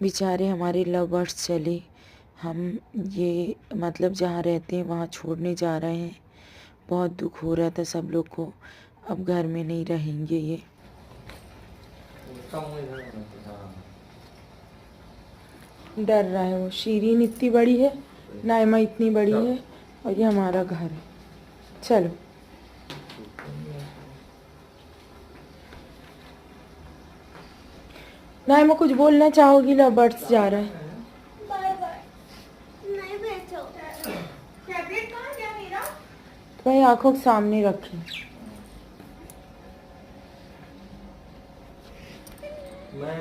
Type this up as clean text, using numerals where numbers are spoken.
बेचारे हमारे love birds चले। हम ये मतलब जहाँ रहते हैं वहाँ छोड़ने जा रहे हैं। बहुत दुख हो रहा था सब लोग को। अब घर में नहीं रहेंगे ये। डर रहा है वो। शीरीन इतनी बड़ी है, नाइमा इतनी बड़ी है, और ये हमारा घर है। चलो नाइमा, कुछ बोलना चाहोगी? लव बर्ड्स जा रहा है। Bye bye. नहीं बैठो। टैबलेट कहाँ गया मेरा? तुम्हारी आंखों के सामने रखी।